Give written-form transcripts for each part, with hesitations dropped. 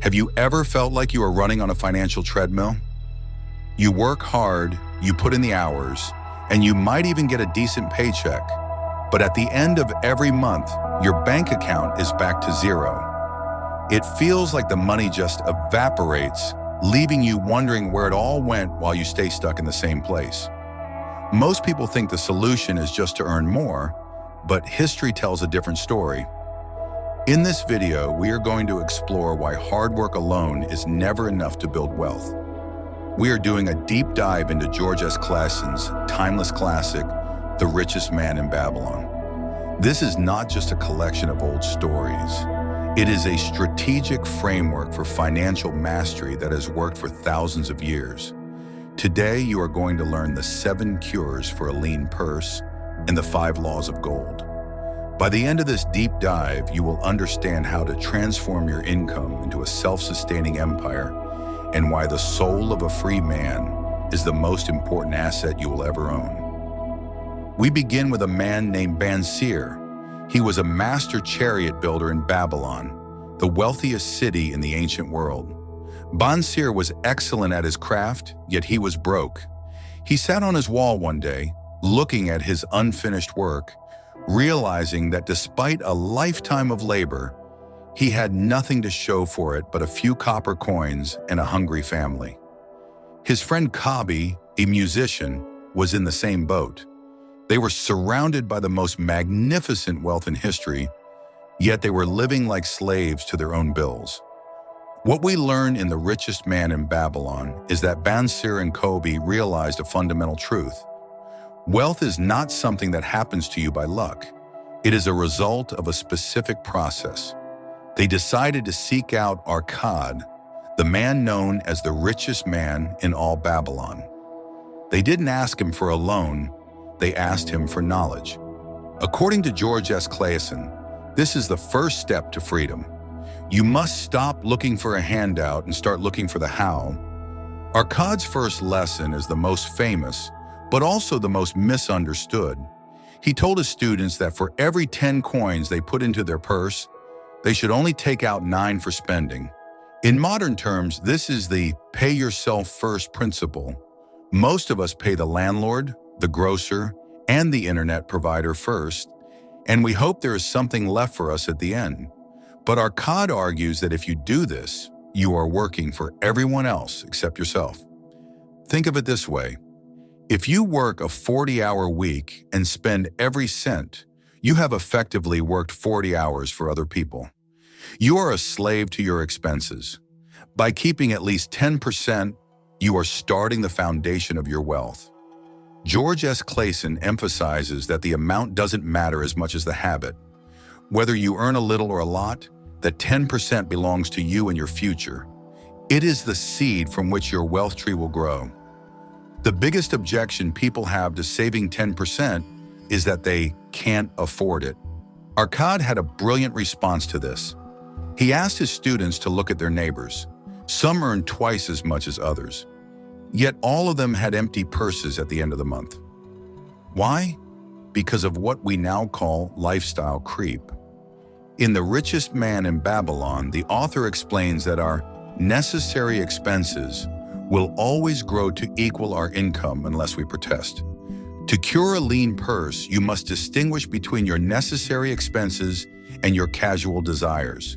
Have you ever felt like you are running on a financial treadmill? You work hard, you put in the hours, and you might even get a decent paycheck. But at the end of every month, your bank account is back to zero. It feels like the money just evaporates, leaving you wondering where it all went while you stay stuck in the same place. Most people think the solution is just to earn more, but history tells a different story. In this video, we are going to explore why hard work alone is never enough to build wealth. We are doing a deep dive into George S. Clason's timeless classic, The Richest Man in Babylon. This is not just a collection of old stories. It is a strategic framework for financial mastery that has worked for thousands of years. Today, you are going to learn the 7 cures for a lean purse and the 5 laws of gold. By the end of this deep dive, you will understand how to transform your income into a self-sustaining empire and why the soul of a free man is the most important asset you will ever own. We begin with a man named Bansir. He was a master chariot builder in Babylon, the wealthiest city in the ancient world. Bansir was excellent at his craft, yet he was broke. He sat on his wall one day, looking at his unfinished work, realizing that despite a lifetime of labor, he had nothing to show for it but a few copper coins and a hungry family. His friend Kabi, a musician, was in the same boat. They were surrounded by the most magnificent wealth in history, yet they were living like slaves to their own bills. What we learn in The Richest Man in Babylon is that Bansir and Kobe realized a fundamental truth. Wealth is not something that happens to you by luck. It is a result of a specific process. They decided to seek out Akkad, the man known as the richest man in all Babylon. They didn't ask him for a loan, they asked him for knowledge. According to George S. Clason, this is the first step to freedom. You must stop looking for a handout and start looking for the how. Akkad's first lesson is the most famous, but also the most misunderstood. He told his students that for every 10 coins they put into their purse, they should only take out 9 for spending. In modern terms, this is the pay yourself first principle. Most of us pay the landlord, the grocer, and the internet provider first, and we hope there is something left for us at the end. But Akkad argues that if you do this, you are working for everyone else except yourself. Think of it this way. If you work a 40-hour week and spend every cent, you have effectively worked 40 hours for other people. You are a slave to your expenses. By keeping at least 10%, you are starting the foundation of your wealth. George S. Clason emphasizes that the amount doesn't matter as much as the habit. Whether you earn a little or a lot, that 10% belongs to you and your future. It is the seed from which your wealth tree will grow. The biggest objection people have to saving 10% is that they can't afford it. Akkad had a brilliant response to this. He asked his students to look at their neighbors. Some earned twice as much as others. Yet all of them had empty purses at the end of the month. Why? Because of what we now call lifestyle creep. In The Richest Man in Babylon, the author explains that our necessary expenses will always grow to equal our income unless we protest. To cure a lean purse, you must distinguish between your necessary expenses and your casual desires.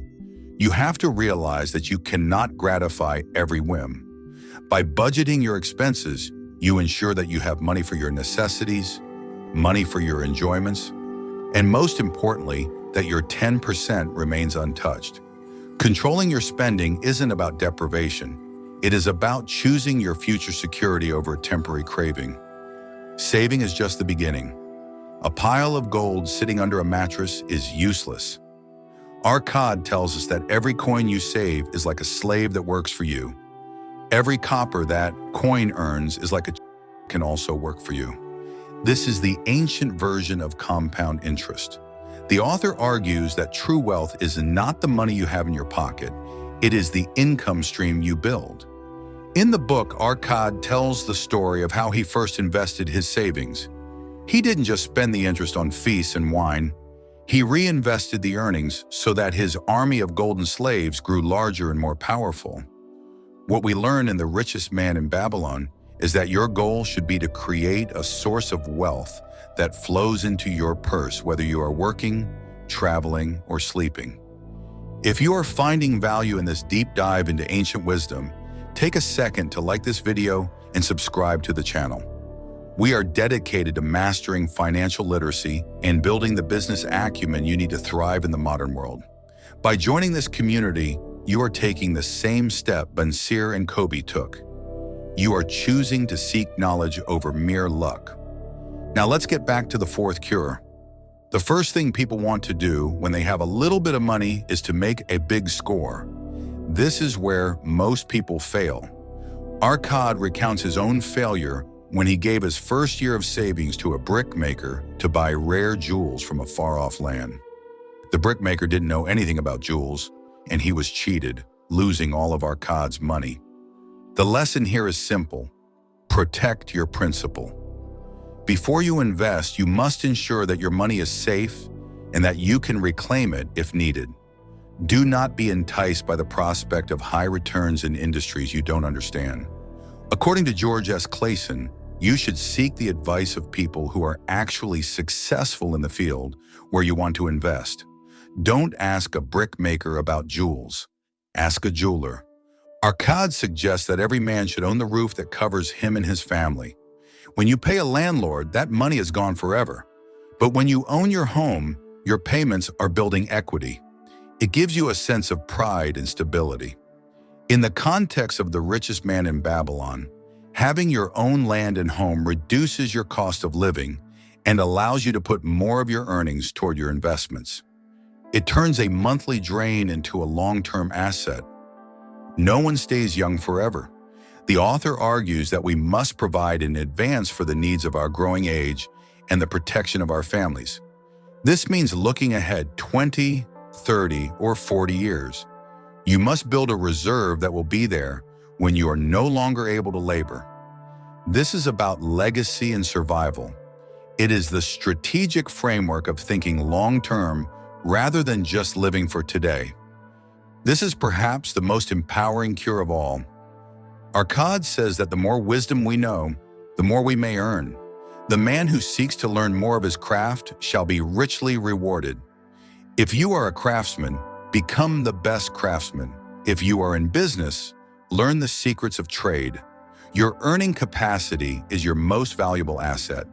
You have to realize that you cannot gratify every whim. By budgeting your expenses, you ensure that you have money for your necessities, money for your enjoyments, and most importantly, that your 10% remains untouched. Controlling your spending isn't about deprivation. It is about choosing your future security over a temporary craving. Saving is just the beginning. A pile of gold sitting under a mattress is useless. Akkad tells us that every coin you save is like a slave that works for you. Every copper that coin earns is like a can also work for you. This is the ancient version of compound interest. The author argues that true wealth is not the money you have in your pocket, it is the income stream you build. In the book, Akkad tells the story of how he first invested his savings. He didn't just spend the interest on feasts and wine. He reinvested the earnings so that his army of golden slaves grew larger and more powerful. What we learn in The Richest Man in Babylon is that your goal should be to create a source of wealth that flows into your purse, whether you are working, traveling, or sleeping. If you are finding value in this deep dive into ancient wisdom, take a second to like this video and subscribe to the channel. We are dedicated to mastering financial literacy and building the business acumen you need to thrive in the modern world. By joining this community, you are taking the same step Bansir and Kobe took. You are choosing to seek knowledge over mere luck. Now let's get back to the fourth cure. The first thing people want to do when they have a little bit of money is to make a big score. This is where most people fail. Arkad recounts his own failure when he gave his first year of savings to a brickmaker to buy rare jewels from a far-off land. The brickmaker didn't know anything about jewels, and he was cheated, losing all of Arkad's money. The lesson here is simple: protect your principal. Before you invest, you must ensure that your money is safe and that you can reclaim it if needed. Do not be enticed by the prospect of high returns in industries you don't understand. According to George S. Clason, you should seek the advice of people who are actually successful in the field where you want to invest. Don't ask a brickmaker about jewels. Ask a jeweler. Arkad suggests that every man should own the roof that covers him and his family. When you pay a landlord, that money is gone forever. But when you own your home, your payments are building equity. It gives you a sense of pride and stability. In the context of The Richest Man in Babylon, having your own land and home reduces your cost of living and allows you to put more of your earnings toward your investments. It turns a monthly drain into a long-term asset. No one stays young forever. The author argues that we must provide in advance for the needs of our growing age and the protection of our families. This means looking ahead 20, 30, or 40 years. You must build a reserve that will be there when you are no longer able to labor. This is about legacy and survival. It is the strategic framework of thinking long-term rather than just living for today. This is perhaps the most empowering cure of all. Arkad says that the more wisdom we know, the more we may earn. The man who seeks to learn more of his craft shall be richly rewarded. If you are a craftsman, become the best craftsman. If you are in business, learn the secrets of trade. Your earning capacity is your most valuable asset.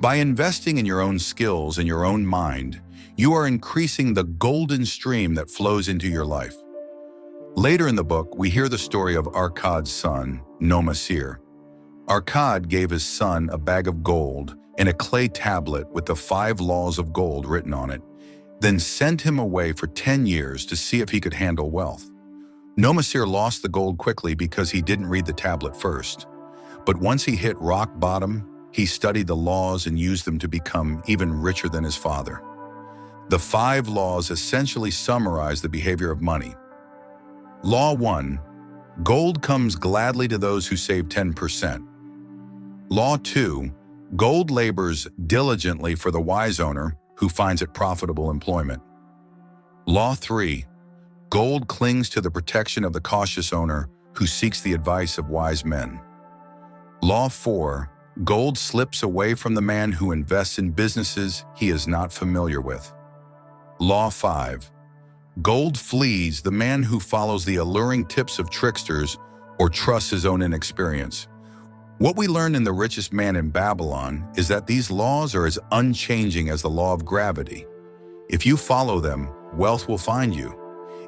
By investing in your own skills and your own mind, you are increasing the golden stream that flows into your life. Later in the book, we hear the story of Arkad's son, Nomasir. Arkad gave his son a bag of gold and a clay tablet with the 5 laws of gold written on it, then sent him away for 10 years to see if he could handle wealth. Nomasir lost the gold quickly because he didn't read the tablet first. But once he hit rock bottom, he studied the laws and used them to become even richer than his father. The 5 laws essentially summarize the behavior of money. Law 1. Gold comes gladly to those who save 10%. Law 2. Gold labors diligently for the wise owner who finds it profitable employment. Law 3. Gold clings to the protection of the cautious owner who seeks the advice of wise men. Law 4. Gold slips away from the man who invests in businesses he is not familiar with. Law 5. Gold flees the man who follows the alluring tips of tricksters or trusts his own inexperience. What we learn in The Richest Man in Babylon is that these laws are as unchanging as the law of gravity. If you follow them, wealth will find you.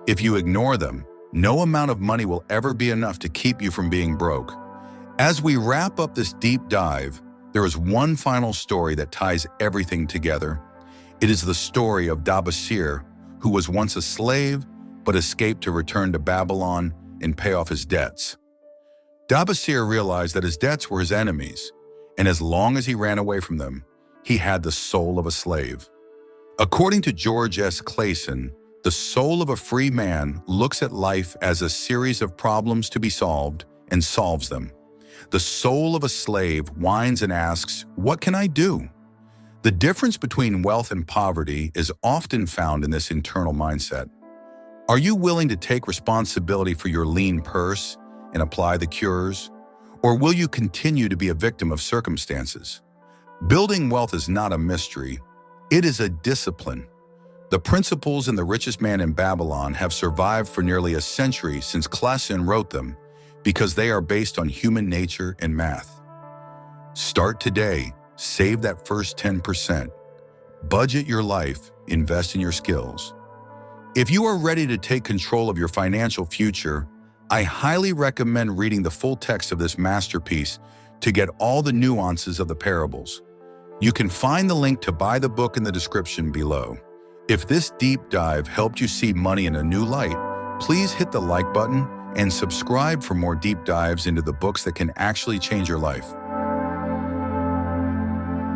If you ignore them, no amount of money will ever be enough to keep you from being broke. As we wrap up this deep dive, there is one final story that ties everything together. It is the story of Babylonian, who was once a slave but escaped to return to Babylon and pay off his debts. Babylonian realized that his debts were his enemies, and as long as he ran away from them, he had the soul of a slave. According to George S. Clason, the soul of a free man looks at life as a series of problems to be solved and solves them. The soul of a slave whines and asks, "What can I do?" The difference between wealth and poverty is often found in this internal mindset. Are you willing to take responsibility for your lean purse and apply the cures? Or will you continue to be a victim of circumstances? Building wealth is not a mystery. It is a discipline. The principles in The Richest Man in Babylon have survived for nearly a century since Clason wrote them because they are based on human nature and math. Start today. Save that first 10%. Budget your life. Invest in your skills. If you are ready to take control of your financial future, I highly recommend reading the full text of this masterpiece to get all the nuances of the parables. You can find the link to buy the book in the description below. If this deep dive helped you see money in a new light, please hit the like button and subscribe for more deep dives into the books that can actually change your life.